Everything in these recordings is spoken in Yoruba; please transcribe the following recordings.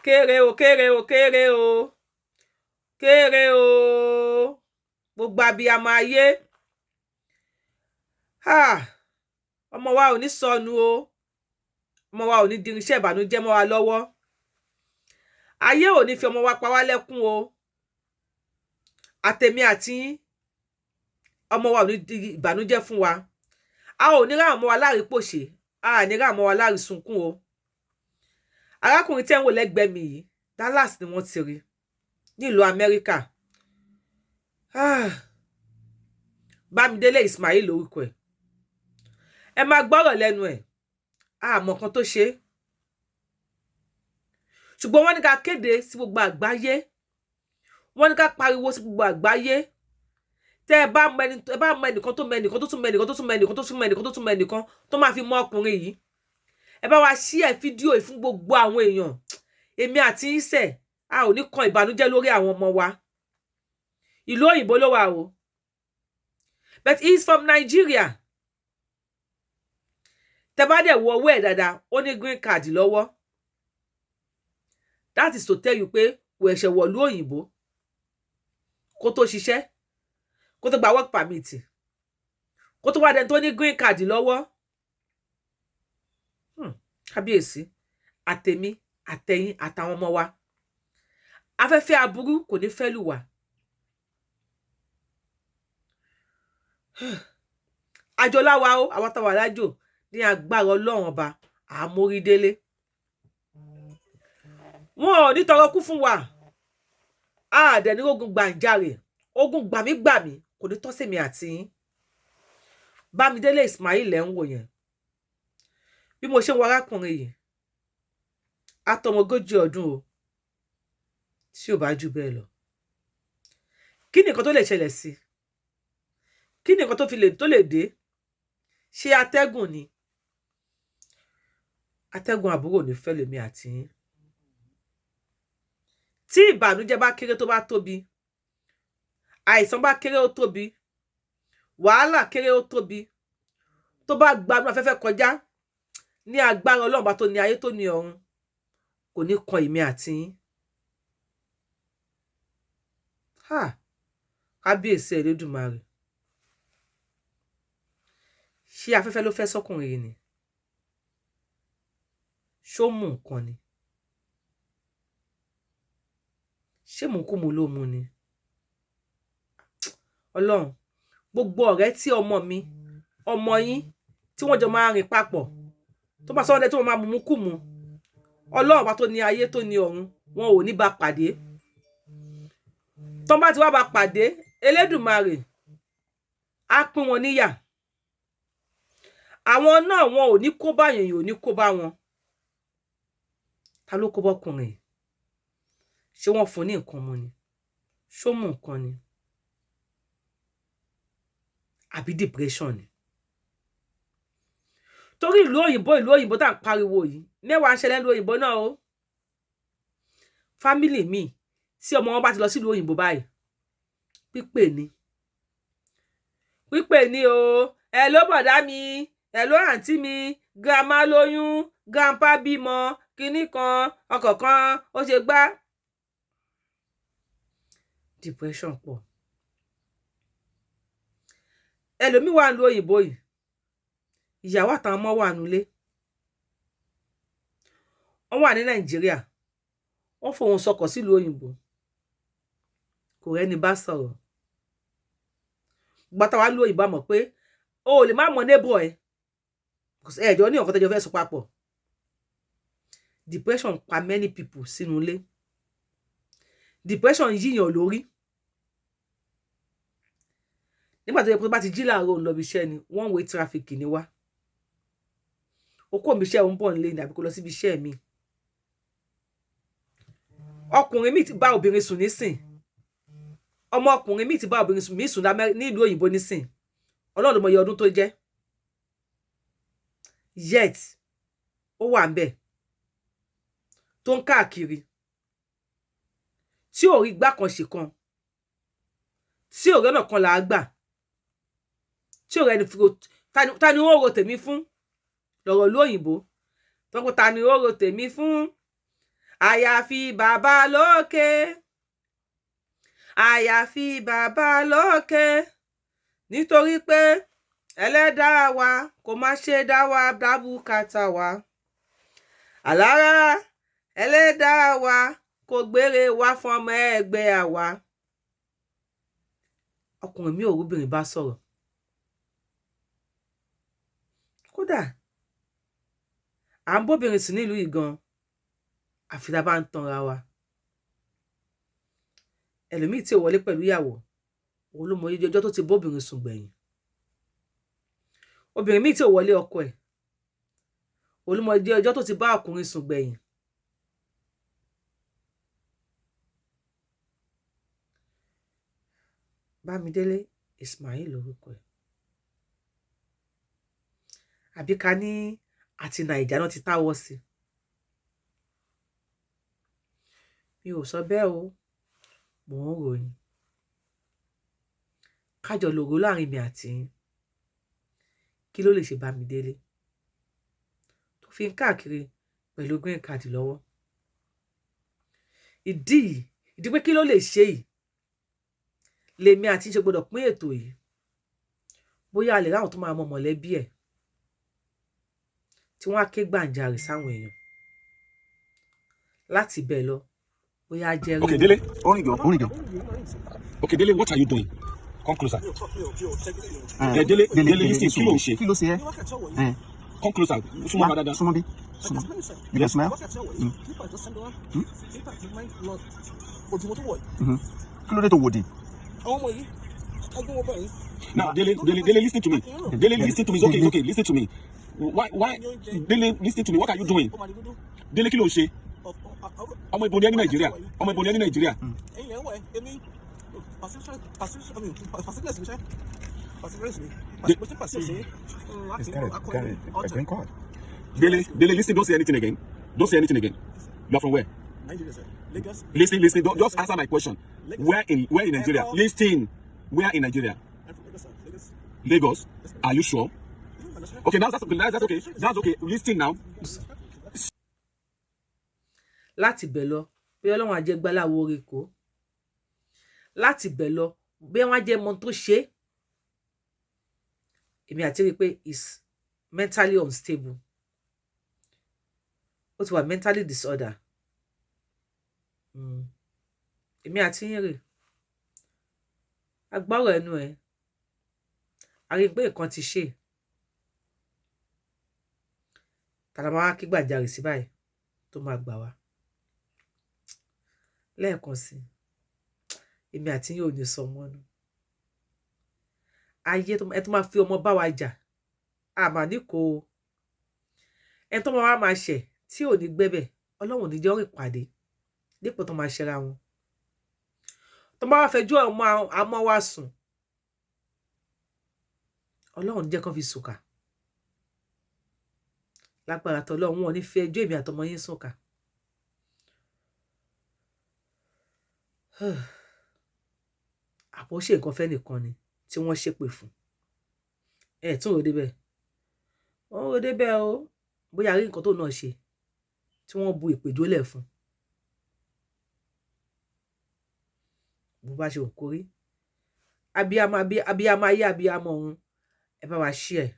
kéré o kéré o kéré o kéré o gbogbo abiyamọ ayé ọmọ wa ò ní sọnù o ọmọ wa ò ní di irinṣẹ́ ìbànújẹ́ mọ́ wa lọ́wọ́ ayé ò ní fi ọmọ wa pa wá lẹ́kún o àtèmi àti ọmọ wa ò ní di ìbànújẹ́ fún wa a ò ní rá ọmọ wa lárí pòṣe a ní rá ọmọ wa lárí sunkún o arákùnrin tí ẹ ń wò lẹ́gbẹ̀ẹ́ mi yìí Dallas ni wọ́n ti rí nílùú Amẹ́ríkà Bámidélé Ismail lórúkọ ẹ máa gbọ́rọ̀ lẹ́nu ẹ̀ àmọ́ kan tó ṣe ṣùgbọ́n wọ́n ní ká kéde sí gbogbo àgbáyé wọ́n ní ká pariwo sí gbogbo àgbáyé tẹ́ ẹ bá mọ ẹnìkan tó mọ ẹnìkan tó tún mọ ẹnìkan tó tún mọ ẹnìkan tó tún mọ ẹnìkan tó tún mọ ẹnìkan tó máa fi mọ ọkùnrin yìí ẹ bá wa share fídíò yìí fún gbogbo àwọn èèyàn èmi àti ìṣe a ò ní kan ìbànújẹ́ lórí àwọn ọmọ wa ìlú òyìnbó ló wà o but he is from Nigeria tẹ́ bá dẹ̀ wo ọwọ́ ẹ̀ dáadáa ó ní green card lọ́wọ́ that is to tell you pé wò ẹ̀ṣẹ̀ wọ̀lú òyìnbó kó tó ṣiṣẹ́ kó tó gba work permit kó tó wá dẹni tó ní green card lọ́wọ́ kábíyèsí àtèmi àtẹ̀yin àtàwọn ọmọ wa afẹ́fẹ́ aburú kò ní fẹ́ lù wá àjọláwa o àwọn táwa lájò ní agbára Ọlọ́run ọba àmórídélé wọn ò ní tọrọ kú fún wa àdẹ ní ogun gbàǹjarè ogun gbàmígbàmí kò ní tọ́ sèmi àti yín Bámidélé Ismail ẹ̀ ń wò yẹn bí mo ṣe ń wo arákùnrin yìí àtọmọgójì ọdún o tí ò bá jù bẹ́ẹ̀ lọ kí ni nǹkan tó lè ṣẹlẹ̀ sí kí ni nǹkan tó lè dé ṣé atẹ́gùn ni atẹ́gùn àbúrò ní fẹ́ lèmi àti yín tí ìbànújẹ́ bá kéré tó bá tóbi àìsàn bá kéré ó tóbi wàhálà kéré ó tóbi tó bá gbanú afẹ́fẹ́ kọjá ní agbára Ọlọ́run bá tó ní ayé tó ní ọ̀run kò ní kan èmi àti yín kábíyèsí Elédùmarè ṣé afẹ́fẹ́ ló fẹ́ sọ́kùnrin yìí ni ṣó mú nǹkan ni ṣé mú kú mu ló mu ni Ọlọ́run gbogbo ọ̀rẹ́ tí ọmọ mi ọmọ yín tí wọ́n jọ máa rìn papọ̀ tó bá sọ́wọ́dẹ́ tó máa mú kú mu Ọlọ́run bá tó ní ayé tó ní ọ̀run wọn ò ní bá pàdé tó bá ti wá bá pàdé Elédùmarè á pín wọn níyà àwọn náà wọn ò ní kó bá yẹn ò ní kó bá wọn ta ló kó bọ́kùnrin ṣé wọ́n fún ní nǹkan mu ni ṣó mú nǹkan ni àbí depression ni torí ìlú òyìnbó tá à ń pariwo yìí mẹ́wàá ń ṣẹlẹ̀ ìlú òyìnbó náà o family mi tí ọmọ wọn bá ti lọ sí ìlú òyìnbó báyìí pípè ní o ẹ ló bọ̀dá mi ẹ ló àǹtí mi grandma lóyún grandpa bímọ kinní kan ọkọ̀ kan ó ṣe gbá depression pọ̀ ẹlòmíì wà ní òyìnbó yìí ìyàwó àtàwọn ọmọ wà nílé wọ́n wà ní Nàìjíríà wọ́n fohùn sọkọ̀ sílùú òyìnbó kò rẹ́ni bá sọ̀rọ̀ gbàtà wà ní òyìnbó mọ̀ pé o ò lè má mọ neighbor ẹ ẹjọ́ ní ọ̀kan tẹ́jọ́ fẹ́ sọ papọ̀ depression pa many people sínú ilé depression yíyàn lórí nígbà tó yẹ kó bá ti jí láàárọ̀ òun lọ bí iṣẹ́ ni one way traffic ni wá ó kó mi iṣẹ́ òun bọ̀ nílé ní àbí kó lọ síbi iṣẹ́ mi ọkùnrin mi ti bá obìnrin sùn nísìn ọmọ ọkùnrin mi ti bá obìnrin mi sùn nílùú òyìnbó nísìn Ọlọ́run ló mọ iye ọdún tó jẹ́ yet ó wà ń bẹ̀ tó ń káàkiri tí ò rí gbá kan ṣe kan tí ò rẹ́nà kan là á gbà tí ò rẹ́ni ta ni ó ro tèmi fún lọ́rọ̀ lóyìnbó tọ́kọ ta ni ó ro tèmi fún àyàfi bàbá lókè, àyàfi bàbá lókè, nítorí pé ẹlẹ́dàá wa kò má ṣe dá wa dá bùkátà wa. Àlára ẹlẹ́dàá wa kò gbére wá fún ọmọ ẹgbẹ́ àwa. Ọkùnrin mi ò rúbìnrin bá sọ̀rọ̀. Kódà à ń bóbìnrin sí nílùú yìí gan, àfi tá bá ń tanra wa. Ẹlòmíì tí ò wọlé pẹ̀lú ìyàwó, òun ló mọ iye ọjọ́ tó ti bóbìnrin sùn gbẹ̀yìn. Obìnrin míì tí ò wọlé ọkọ ẹ̀, òun ló mọ iye ọjọ́ tó ti bá ọkùnrin sùn gbẹ̀yìn. Bámidélé Ismail lórúkọ ẹ̀. Àbí ká ní àti Nàìjà náà ti táwọ́ sí. Mi ò sọ bẹ́ẹ̀ o, mò ń ròyìn. Kájọ lòró láàrin mi àti yín. Kí ló lè ṣe Bámidélé tó fi ń káàkiri pẹ̀lú green card lọ́wọ́? Ìdí pé kí ló lè ṣe yìí lèmi àti ṣe gbọdọ̀ pín ètò yìí. Bóyá a lè ráwọn tó máa mọ mọ̀lẹ́bí ẹ̀ tí wọ́n á ké gbàǹjarè sáwọn èèyàn. Láti bẹ̀ lọ, bóyá jẹ́ rí. Okay, Dele, orin jọ. Okay, Dele, what are you doing? Come closer. Dele, listen, kí ló ń ṣe? Kí ló ṣe ẹ́? Come closer. Súnmọ́ dáadáa. Súnmọ́ bí. You dey smile? Kí ló dé tó wò di? Now, Dele, listen to me. Dele, listen to me. It's okay, listen to me. Why? Dele, listen to me. What are you doing? Dele, kí ló ń ṣe? Ọmọ ibo ni ẹ́ ní Nàìjíríà. Ọmọ ibo ni ẹ́ ní Nàìjíríà. Dele, listen, don't say anything again. Don't say anything again. You're from where? Listen, just answer my question. Where in Nigeria? Listen, where in Nigeria? Lagos. Are you sure? Okay, now that's okay. That's okay. Listen now. Láti bẹ̀ lọ, bí Ọlọ́run á jẹ́ gbáláwo orí kó. Láti bẹ̀ lọ, bí wọ́n á jẹ́ mọ tó ṣe. Èmi àti rí pé is mentally unstable. Ó ti wà mentally disorder. Èmi àti yín rè. Agbọ́rọ̀ ẹnu ẹ̀. A rí pé nǹkan ti ṣe. Tàlà máa kí gbàjarè sí báyìí tó máa gbà wá. Lẹ́ẹ̀kan sí, èmi àti yín ò ní sọ mọ́ nù. Ayé ẹ tó máa fi ọmọ bá wa jà, àmà ní kò o. Ẹ tó máa ṣẹ̀ tí ò ní gbẹ́bẹ̀, Ọlọ́run ní jẹ́ orí ìpàdé dípò tó máa ṣẹra wọn. Tó máa wá fẹjọ́ àmọ́ wa sùn, Ọlọ́run ní jẹ́ kán fi sùkà. Lágbára tọ́lọ́run, wọn ò ní fi ẹjọ́ èmi àtọmọ yín sùkà. Àbò ṣe nǹkan fẹ́ nìkan ni tí wọ́n ṣépè fún. Tún rò débẹ̀. Wọ́n rò débẹ̀ o. Bóyá rí nǹkan tó náà ṣe tí wọ́n bu ìpèjólẹ̀ fún. Bó bá ṣe òkú rí. Abiyamọ ayé, abiyamọ ọ̀run. Ẹ bá wa share.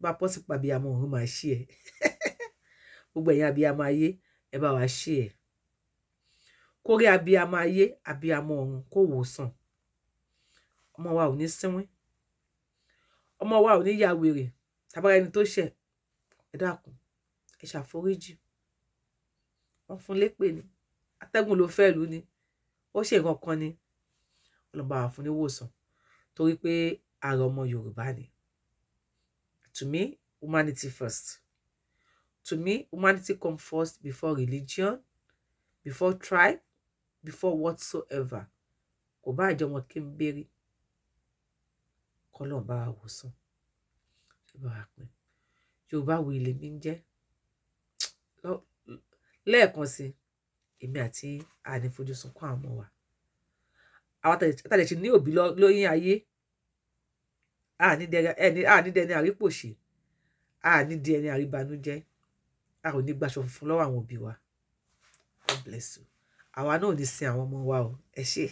Bá pọ́sìpọ̀ abiyamọ ọ̀run máa share. Gbogbo ẹ̀yin abiyamọ ayé, ẹ bá wa share. Kórí abiyamọ ayé, abiyamọ ọ̀run kó wòsàn. Ọmọ wa ò ní sínwín. Ọmọ wa ò ní ya wèrè. Tàbára ẹni tó ṣẹ̀, ẹ dákun, ẹ ṣàforíjì. Wọ́n fún lépè ni. Atẹ́gùn ló fẹ́ lù ni. Ó ṣe nǹkan kan ni. Ọlọ́run bá wa fún ní wòsàn. Torí pé ara ọmọ Yorùbá ni. To me, humanity first. To me, humanity comes first before religion, before tribe, before whatsoever. Kò bá àjọ wọn kí n béèrè. Kọ́lọ́run bá wa wòsàn. Ṣé bá wa pín? Yorubawuyi lèmi ń jẹ́. Lẹ́ẹ̀kan sí, èmi àti àní fojú sunkún àwọn ọmọ wa. Àwọn tàlẹ̀ ṣe ní òbí lóyún ayé. Àní dẹni àrípòṣe. Àní di ẹni àríbanújẹ́. a ò ní gbaṣọ funfun lọ́wọ́ àwọn òbí wa. God bless you. Àwa náà ò ní sin àwọn ọmọ wa o. Ẹ ṣé.